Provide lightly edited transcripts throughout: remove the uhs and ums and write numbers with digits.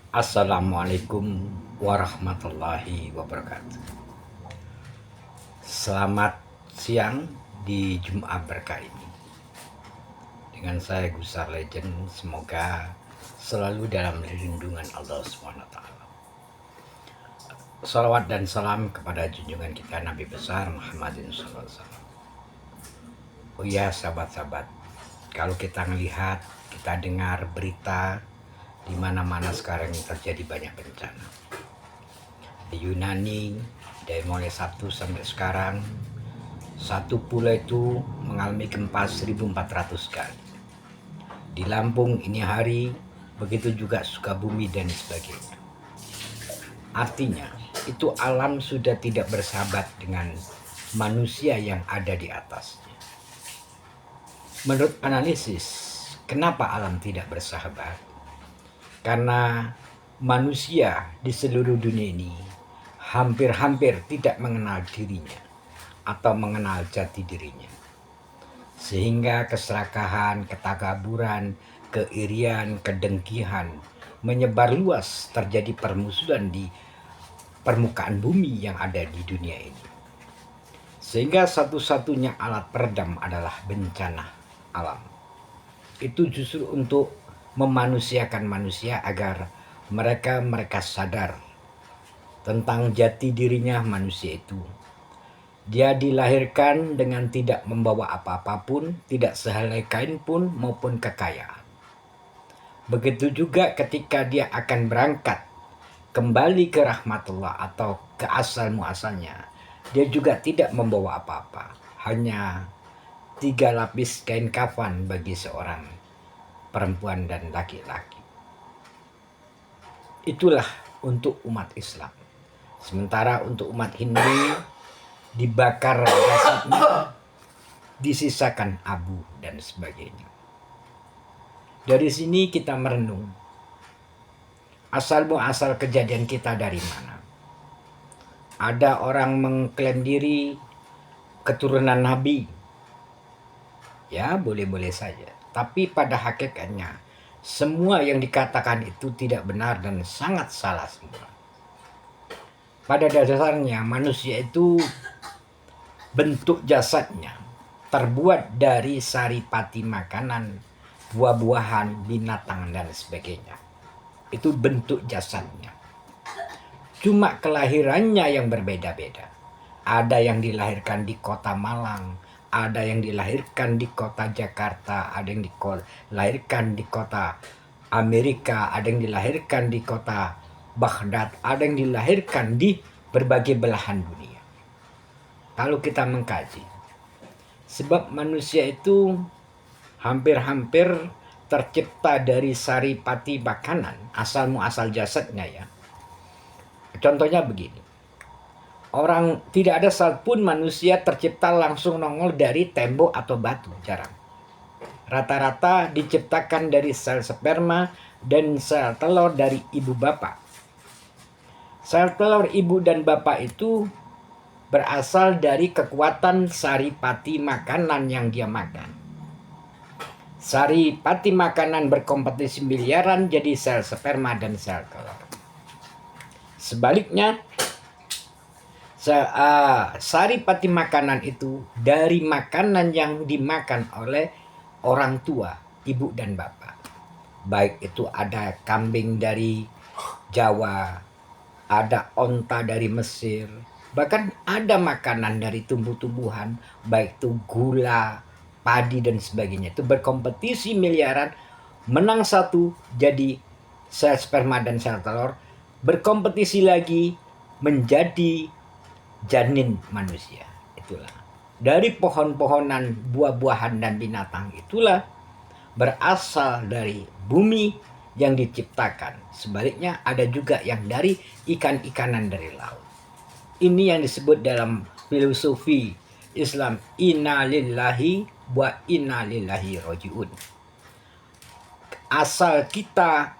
Assalamualaikum warahmatullahi wabarakatuh. Selamat siang di Jumat berkah ini. Dengan saya Gusar Legend, semoga selalu dalam lindungan Allah SWT. Salawat dan salam kepada junjungan kita Nabi besar Muhammadin SAW. Oh ya sahabat-sahabat, kalau kita melihat, kita dengar berita di mana-mana sekarang terjadi banyak bencana. Di Yunani, dari mulai Sabtu sampai sekarang, satu pulau itu mengalami gempa 1400 kali. Di Lampung ini hari, begitu juga Sukabumi dan sebagainya. Artinya, itu alam sudah tidak bersahabat dengan manusia yang ada di atasnya. Menurut analisis, kenapa alam tidak bersahabat? Karena manusia di seluruh dunia ini hampir-hampir tidak mengenal dirinya atau mengenal jati dirinya. Sehingga keserakahan, ketakaburan, keirian, kedengkian menyebar luas, terjadi permusuhan di permukaan bumi yang ada di dunia ini. Sehingga satu-satunya alat peredam adalah bencana alam. Itu justru untuk memanusiakan manusia agar mereka sadar tentang jati dirinya manusia itu. Dia dilahirkan dengan tidak membawa apa-apapun, tidak sehelai kain pun maupun kekayaan. Begitu juga ketika dia akan berangkat kembali ke rahmatullah atau ke asal muasalnya, dia juga tidak membawa apa-apa, hanya 3 lapis kain kafan bagi seorang perempuan dan laki-laki. Itulah untuk umat Islam. Sementara untuk umat Hindu dibakar jasadnya, disisakan abu dan sebagainya. Dari sini kita merenung asal muasal kejadian kita dari mana. Ada orang mengklaim diri keturunan Nabi. Ya, boleh-boleh saja. Tapi pada hakikatnya, semua yang dikatakan itu tidak benar dan sangat salah semua. Pada dasarnya, manusia itu bentuk jasadnya terbuat dari saripati makanan, buah-buahan, binatang, dan sebagainya. Itu bentuk jasadnya. Cuma kelahirannya yang berbeda-beda. Ada yang dilahirkan di kota Malang, ada yang dilahirkan di kota Jakarta, ada yang dilahirkan di kota Amerika, ada yang dilahirkan di kota Baghdad, ada yang dilahirkan di berbagai belahan dunia. Kalau kita mengkaji, sebab manusia itu hampir-hampir tercipta dari saripati makanan, asal muasal jasadnya ya. Contohnya begini. Orang tidak ada satupun manusia tercipta langsung nongol dari tembok atau batu, jarang. Rata-rata diciptakan dari sel sperma dan sel telur dari ibu bapak. Sel telur ibu dan bapak itu berasal dari kekuatan saripati makanan yang dia makan. Saripati makanan berkompetisi miliaran jadi sel sperma dan sel telur. Sebaliknya, saripati makanan itu dari makanan yang dimakan oleh orang tua, ibu dan bapak. Baik itu ada kambing dari Jawa, ada onta dari Mesir, bahkan ada makanan dari tumbuh-tumbuhan, baik itu gula, padi dan sebagainya. Itu berkompetisi miliaran, menang satu jadi sel sperma dan sel telur, berkompetisi lagi menjadi janin manusia. Itulah dari pohon-pohonan, buah-buahan dan binatang itulah berasal dari bumi yang diciptakan. Sebaliknya ada juga yang dari ikan-ikanan dari laut. Ini yang disebut dalam filosofi Islam, inna lillahi wa inna ilaihi rajiun. Asal kita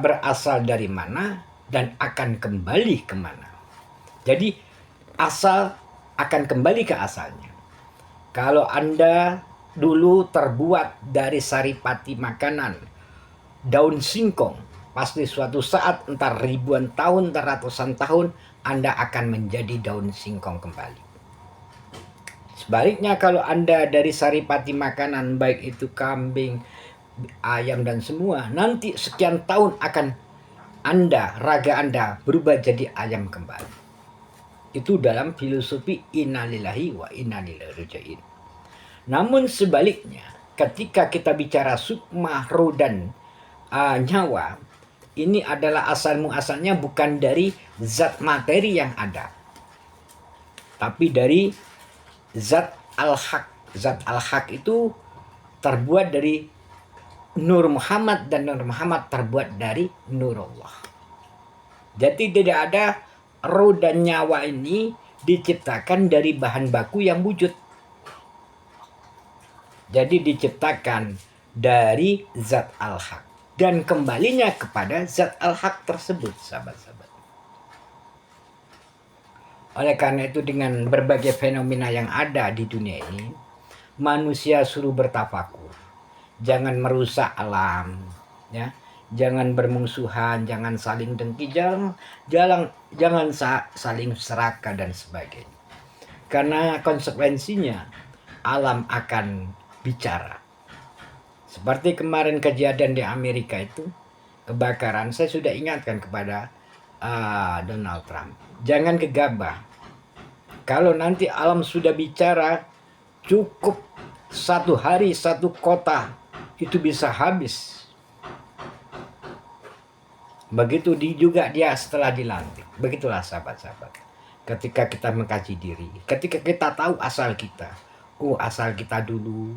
berasal dari mana dan akan kembali kemana. Jadi asal akan kembali ke asalnya. Kalau Anda dulu terbuat dari saripati makanan, daun singkong, pasti suatu saat, entar ribuan tahun, entar ratusan tahun, Anda akan menjadi daun singkong kembali. Sebaliknya kalau Anda dari saripati makanan, baik itu kambing, ayam dan semua, nanti sekian tahun akan raga Anda berubah jadi ayam kembali. Itu dalam filosofi innalillahi wa inna ilaihi raji'un. Namun sebaliknya, ketika kita bicara sukma, roh dan nyawa, ini adalah asal muasalnya bukan dari zat materi yang ada, tapi dari zat al-haq. Zat al-haq itu terbuat dari Nur Muhammad, dan Nur Muhammad terbuat dari Nurullah. Jadi tidak ada roh dan nyawa ini diciptakan dari bahan baku yang wujud. Jadi diciptakan dari zat al-haq dan kembalinya kepada zat al-haq tersebut, sahabat-sahabat. Oleh karena itu, dengan berbagai fenomena yang ada di dunia ini, manusia suruh bertafakur. Jangan merusak alam, ya. Jangan bermusuhan, jangan saling dengki, jangan saling serakah dan sebagainya. Karena konsekuensinya alam akan bicara. Seperti kemarin kejadian di Amerika itu, kebakaran, saya sudah ingatkan kepada Donald Trump. Jangan gegabah. Kalau nanti alam sudah bicara, cukup satu hari satu kota itu bisa habis. Begitu juga dia setelah dilantik. Begitulah sahabat-sahabat. Ketika kita mengkaji diri, ketika kita tahu asal kita. Asal kita dulu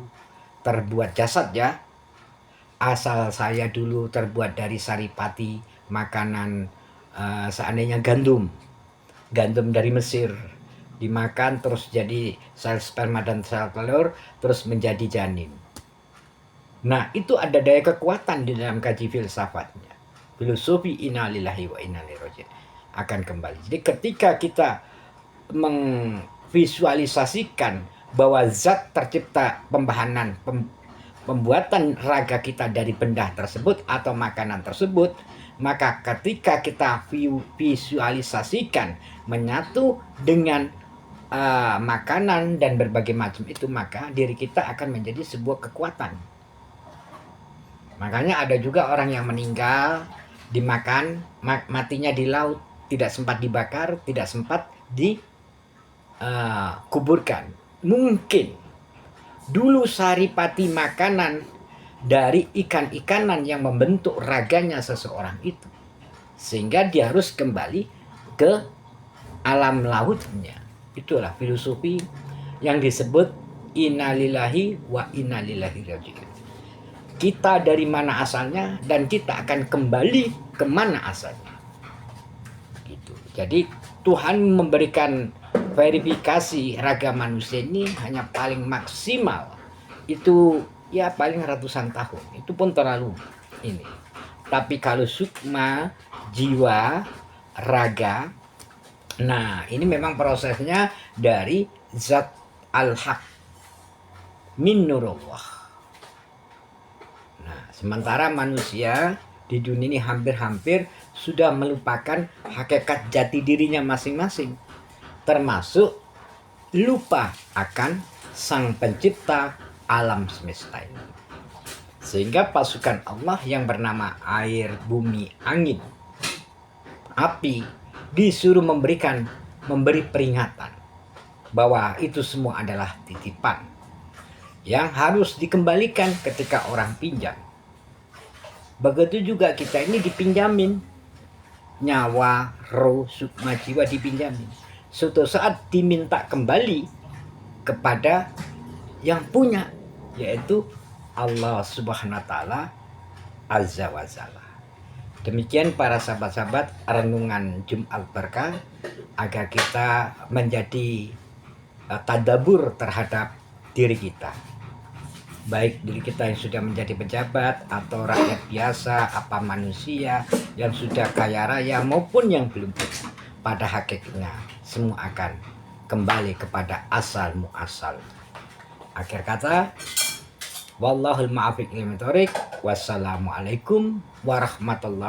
terbuat jasad, ya. Asal saya dulu terbuat dari saripati makanan, seandainya gandum dari Mesir, dimakan terus jadi sel sperma dan sel telur, terus menjadi janin. Nah, itu ada daya kekuatan di dalam kaji filsafatnya. Filosofi innalillahi wa inna ilaihi raji'un akan kembali. Jadi ketika kita mengvisualisasikan bahwa zat tercipta pembuatan raga kita dari benda tersebut atau makanan tersebut, maka ketika kita visualisasikan menyatu dengan makanan dan berbagai macam itu, maka diri kita akan menjadi sebuah kekuatan. Makanya ada juga orang yang meninggal dimakan, matinya di laut, tidak sempat dibakar, tidak sempat dikuburkan. Mungkin dulu saripati makanan dari ikan-ikanan yang membentuk raganya seseorang itu, sehingga dia harus kembali ke alam lautnya. Itulah filosofi yang disebut innalillahi wa inna ilaihi raji'un. Kita dari mana asalnya dan kita akan kembali ke mana asalnya. Gitu. Jadi Tuhan memberikan verifikasi raga manusia ini hanya paling maksimal itu ya paling ratusan tahun. Itu pun terlalu ini. Tapi kalau sukma, jiwa, raga, nah ini memang prosesnya dari zat al-haq min nurullah. Nah, sementara manusia di dunia ini hampir-hampir sudah melupakan hakikat jati dirinya masing-masing, termasuk lupa akan sang pencipta alam semesta ini. Sehingga pasukan Allah yang bernama air, bumi, angin, api disuruh memberi peringatan bahwa itu semua adalah titipan yang harus dikembalikan ketika orang pinjam. Begitu juga kita ini dipinjamin nyawa, roh, sukma, jiwa dipinjamin. Suatu saat diminta kembali kepada yang punya, yaitu Allah Subhanahu wa Ta'ala Azza wa Jalla. Demikian para sahabat-sahabat renungan Jumat Berkah, agar kita menjadi tadabbur terhadap diri kita. Baik diri kita yang sudah menjadi pejabat atau rakyat biasa, apa manusia yang sudah kaya raya maupun yang belum punya. Pada hakikatnya semua akan kembali kepada asal muasal. Akhir kata, wallahul muwaffiq ila thoriq. Wassalamualaikum warahmatullahi